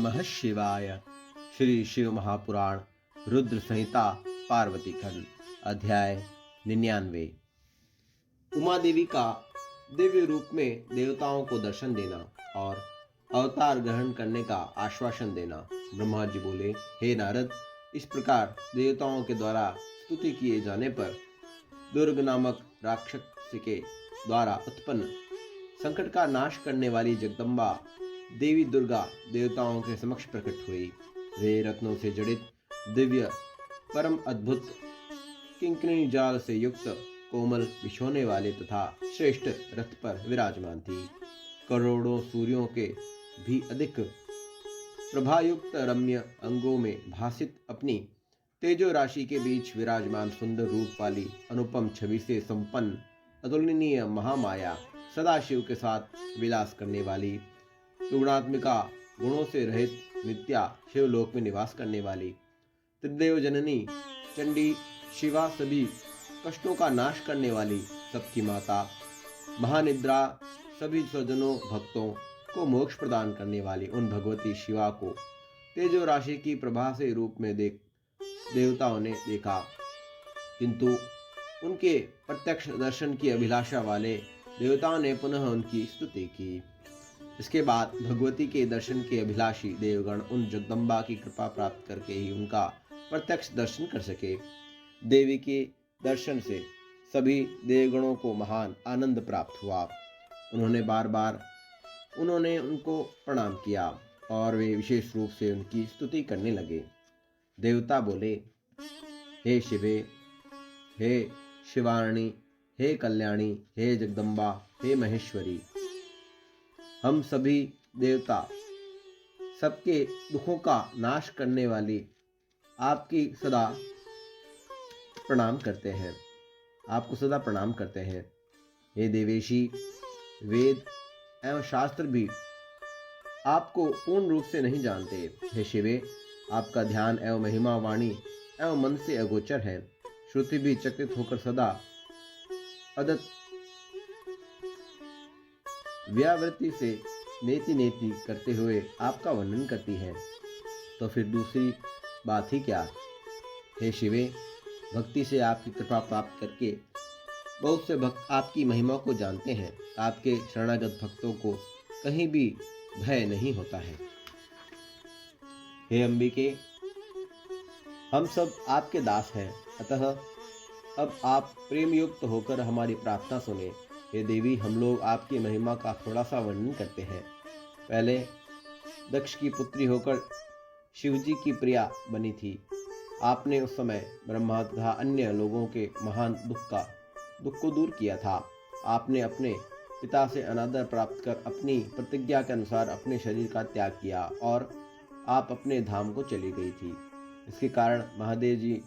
नमः शिवाय। श्री शिव महापुराण रुद्र संहिता पार्वती खंड अध्याय 99। उमा देवी का दिव्य रूप में देवताओं को दर्शन देना और अवतार ग्रहण करने का आश्वासन देना। ब्रह्मा जी बोले, हे नारद, इस प्रकार देवताओं के द्वारा स्तुति किए जाने पर दुर्ग नामक राक्षस के द्वारा उत्पन्न संकट का नाश करने वाली जगदम्बा देवी दुर्गा देवताओं के समक्ष प्रकट हुई। वे रत्नों से जड़ित दिव्य परम अद्भुत किंकणी जाल से युक्त कोमल बिछोने वाले तथा श्रेष्ठ रथ पर विराजमान थी। करोड़ों सूर्यों के भी अधिक प्रभायुक्त रम्य अंगों में भासित अपनी तेजो राशि के बीच विराजमान सुंदर रूप वाली अनुपम छवि से संपन्न अतुलनीय महामाया सदाशिव के साथ विलास करने वाली त्रिगुणात्मिका गुणों से रहित नित्या शिवलोक में निवास करने वाली त्रिदेव जननी चंडी शिवा सभी कष्टों का नाश करने वाली सबकी माता महानिद्रा सभी स्वजनों भक्तों को मोक्ष प्रदान करने वाली उन भगवती शिवा को तेजो राशि की प्रभा से रूप में देवताओं ने देखा, किंतु उनके प्रत्यक्ष दर्शन की अभिलाषा वाले देवताओं ने पुनः उनकी स्तुति की। इसके बाद भगवती के दर्शन के अभिलाषी देवगण उन जगदम्बा की कृपा प्राप्त करके ही उनका प्रत्यक्ष दर्शन कर सके। देवी के दर्शन से सभी देवगणों को महान आनंद प्राप्त हुआ। उन्होंने उनको प्रणाम किया और वे विशेष रूप से उनकी स्तुति करने लगे। देवता बोले, हे शिवे, हे शिवाणी, हे कल्याणी, हे जगदम्बा, हे महेश्वरी, हम सभी देवता सबके दुखों का नाश करने वाली आपकी सदा प्रणाम करते हैं, आपको सदा प्रणाम करते हैं। हे देवेशी, वेद एवं शास्त्र भी आपको पूर्ण रूप से नहीं जानते। हे शिवे, आपका ध्यान एवं महिमा वाणी एवं मन से अगोचर है। श्रुति भी चकित होकर सदा अदत व्यावृत्ति से नेति नेति करते हुए आपका वर्णन करती है, तो फिर दूसरी बात ही क्या। हे शिवे, भक्ति से आपकी कृपा प्राप्त करके बहुत से भक्त आपकी महिमा को जानते हैं। आपके शरणागत भक्तों को कहीं भी भय नहीं होता है। हे अंबिके, हम सब आपके दास हैं, अतः अब आप प्रेम युक्त होकर हमारी प्रार्थना सुने। हे देवी, हम लोग आपकी महिमा का थोड़ा सा वर्णन करते हैं। पहले दक्ष की पुत्री होकर शिवजी की प्रिया बनी थी। आपने उस समय ब्रह्मा तथा अन्य लोगों के महान दुख को दूर किया था। आपने अपने पिता से अनादर प्राप्त कर अपनी प्रतिज्ञा के अनुसार अपने शरीर का त्याग किया और आप अपने धाम को चली गई थी। इसके कारण महादेव जी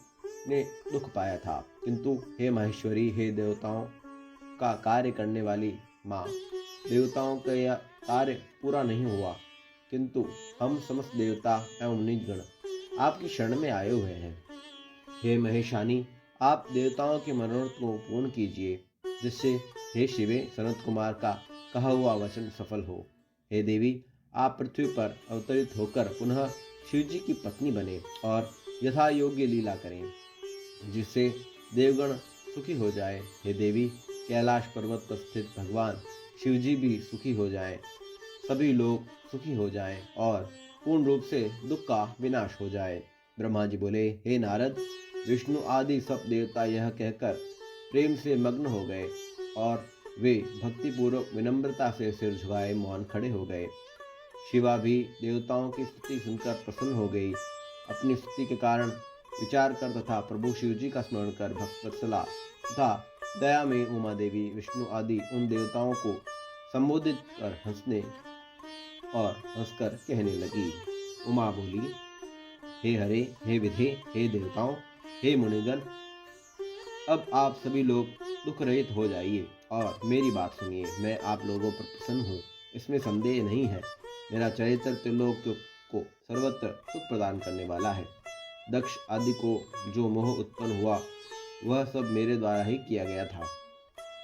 ने दुख पाया था। किंतु हे महेश्वरी, हे देवताओं का कार्य करने वाली माँ, देवताओं का यह कार्य पूरा नहीं हुआ, किंतु हम समस्त देवता एवं निजगण आपकी शरण में आए हुए हैं। हे महेशानी, आप देवताओं के मनोरथ को पूर्ण कीजिए, जिससे हे शिवे, सनत कुमार का कहा हुआ वचन सफल हो। हे देवी, आप पृथ्वी पर अवतरित होकर पुनः शिवजी की पत्नी बने और यथा योग्य लीला करें, जिससे देवगण सुखी हो जाए। हे देवी, कैलाश पर्वत पर स्थित भगवान शिवजी भी सुखी हो जाएं, सभी लोग सुखी हो जाएं और पूर्ण रूप से दुख का विनाश हो जाए। ब्रह्मा जी बोले, हे नारद, विष्णु आदि सब देवता यह कहकर प्रेम से मग्न हो गए और वे भक्तिपूर्वक विनम्रता से सिर झुकाए मौन खड़े हो गए। शिवा भी देवताओं की स्तुति सुनकर प्रसन्न हो गई। अपनी स्तुति के कारण विचार कर तथा प्रभु शिवजी का स्मरण कर भक्तवत्सला तथा दया में उमा देवी विष्णु आदि उन देवताओं को संबोधित कर हंसकर कहने लगी। उमा बोली, हे हरे, हे विधे, हे देवताओं, हे मुनिगण, अब आप सभी लोग दुख रहित हो जाइए और मेरी बात सुनिए। मैं आप लोगों पर प्रसन्न हूँ, इसमें संदेह नहीं है। मेरा चरित्र त्रिलोक को सर्वत्र सुख प्रदान करने वाला है। दक्ष आदि को जो मोह उत्पन्न हुआ वह सब मेरे द्वारा ही किया गया था।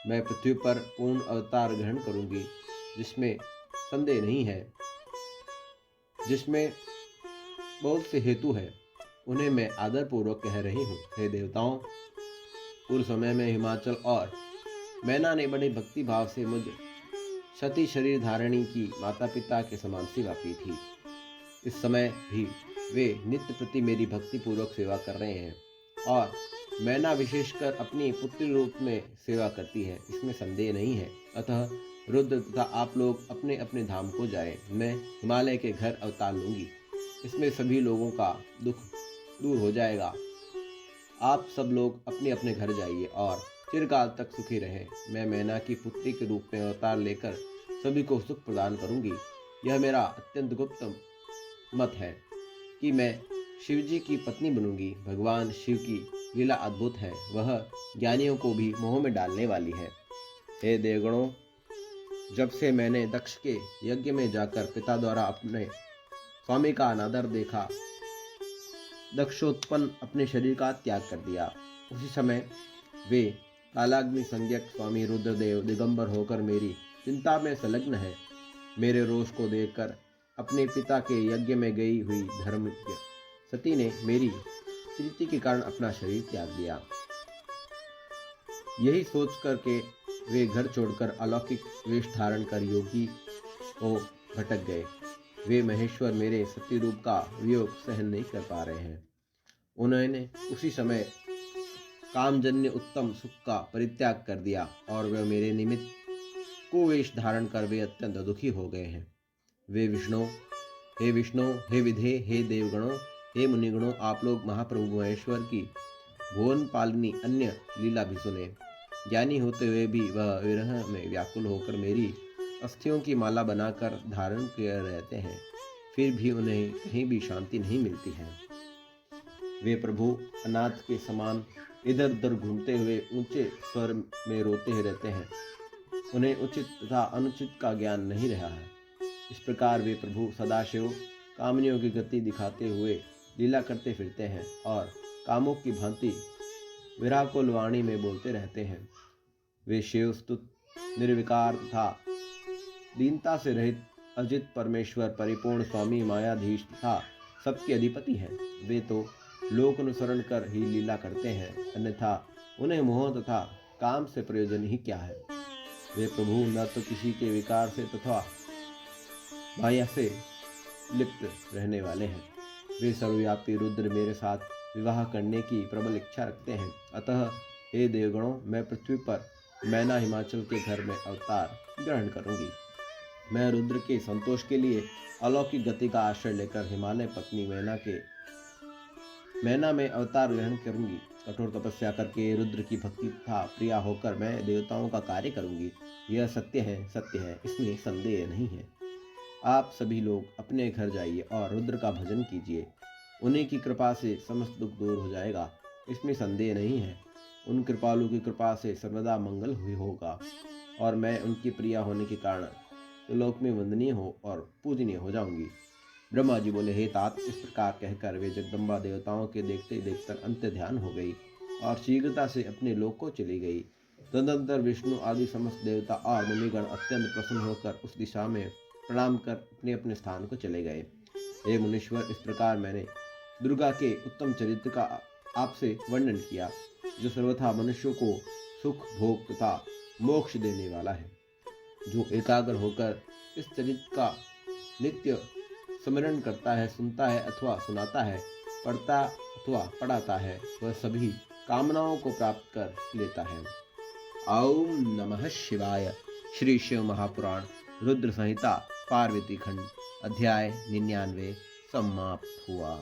मैं पृथ्वी पर पूर्ण अवतार ग्रहण करूंगी, जिसमें संदेह नहीं है। जिसमें बहुत से हेतु है, उन्हें मैं आदरपूर्वक कह रही हूँ। हे देवताओं, पूर्व समय में हिमाचल और मैना ने बड़े भक्ति भाव से मुझ सती शरीर धारणी की माता पिता के समान सेवा की थी। इस समय भी वे नित्य प्रति मेरी भक्ति पूर्वक सेवा कर रहे हैं और मैना विशेषकर अपनी पुत्री रूप में सेवा करती है, इसमें संदेह नहीं है। अतः रुद्र तथा आप लोग अपने अपने धाम को जाएं। मैं हिमालय के घर अवतार लूंगी, इसमें सभी लोगों का दुख दूर हो जाएगा। आप सब लोग अपने अपने घर जाइए और चिरकाल तक सुखी रहें। मैं मैना की पुत्री के रूप में अवतार लेकर सभी को सुख प्रदान करूंगी। यह मेरा अत्यंत गुप्त मत है कि मैं शिवजी की पत्नी बनूंगी। भगवान शिव की लीला अद्भुत है, वह ज्ञानियों को भी मोह में डालने वाली है। हे देवगणों, जब से मैंने दक्ष के यज्ञ में जाकर पिता द्वारा अपने स्वामी का अनादर देखा, दक्षोत्पन्न अपने शरीर का त्याग कर दिया। उसी समय वे कालाग्नि संज्ञक स्वामी रुद्रदेव दिगंबर होकर मेरी चिंता में संलग्न है। मेरे रोष को देखकर अपने पिता के यज्ञ में गई हुई धर्मज्ञ सती ने मेरी प्रीति के कारण अपना शरीर त्याग दिया। यही सोच करके वे घर छोड़कर अलौकिक वेश धारण कर योगी को भटक गए। वे महेश्वर मेरे सती रूप का वियोग सहन नहीं कर पा रहे हैं। उन्होंने उसी समय कामजन्य उत्तम सुख का परित्याग कर दिया और वे मेरे निमित्त कुवेश धारण कर वे अत्यंत दुखी हो गए हैं। हे विष्णु, हे विधे, हे देवगणों, हे मुनिगणों, आप लोग महाप्रभु महेश्वर की भुवन पालिनी अन्य लीला भी सुने। ज्ञानी होते हुए भी वह विरह में व्याकुल होकर मेरी अस्थियों की माला बनाकर धारण किए रहते हैं, फिर भी उन्हें कहीं भी शांति नहीं मिलती है। वे प्रभु अनाथ के समान इधर उधर घूमते हुए ऊंचे स्वर में रोते रहते हैं। उन्हें उचित तथा अनुचित का ज्ञान नहीं रहा है। इस प्रकार वे प्रभु सदाशिव कामनियों की गति दिखाते हुए लीला करते फिरते हैं और कामुक की भांति विराकुल वाणी में बोलते रहते हैं। वे शिव स्तुत, निर्विकार तथा दीनता से रहित अजित परमेश्वर, परिपूर्ण स्वामी, मायाधीश तथा सबके अधिपति हैं। वे तो लोक अनुसरण कर ही लीला करते हैं, अन्यथा उन्हें मोह तथा काम से प्रयोजन ही क्या है। वे प्रभु न तो किसी के विकार से तथा माया से लिप्त रहने वाले हैं। वे सर्वव्यापी रुद्र मेरे साथ विवाह करने की प्रबल इच्छा रखते हैं। अतः हे देवगणों, मैं पृथ्वी पर मैना हिमाचल के घर में अवतार ग्रहण करूंगी। मैं रुद्र के संतोष के लिए अलौकिक गति का आश्रय लेकर हिमालय पत्नी मैना में अवतार ग्रहण करूंगी। कठोर तपस्या करके रुद्र की भक्ति तथा प्रिया होकर मैं देवताओं का कार्य करूंगी। यह सत्य है, इसमें संदेह नहीं है। आप सभी लोग अपने घर जाइए और रुद्र का भजन कीजिए। उन्हीं की कृपा से समस्त दुख दूर हो जाएगा, इसमें संदेह नहीं है। उन कृपालु की कृपा से सर्वदा मंगल हुई होगा और मैं उनकी प्रिया होने के कारण त्रिलोक में वंदनीय हो और पूजनीय हो जाऊंगी। ब्रह्मा जी बोले, हे तात, इस प्रकार कहकर वे जगदम्बा देवताओं के देखते देखकर अंत्य ध्यान हो गई और शीघ्रता से अपने लोक को चली गई। तदनंतर विष्णु आदि समस्त देवता और मुनिगण अत्यंत प्रसन्न होकर उस दिशा में प्रणाम कर अपने अपने स्थान को चले गए। हे मुनीश्वर, इस प्रकार मैंने दुर्गा के उत्तम चरित्र का आपसे वर्णन किया, जो सर्वथा मनुष्यों को सुख, भोग तथा मोक्ष देने वाला है। जो एकाग्र होकर इस चरित्र का नित्य स्मरण करता है, सुनता है अथवा सुनाता है, पढ़ता अथवा पढ़ाता है, वह सभी कामनाओं को प्राप्त कर लेता है। ओम नमः शिवाय। श्री शिव महापुराण रुद्र संहिता पार्वती खंड अध्याय 99 समाप्त हुआ।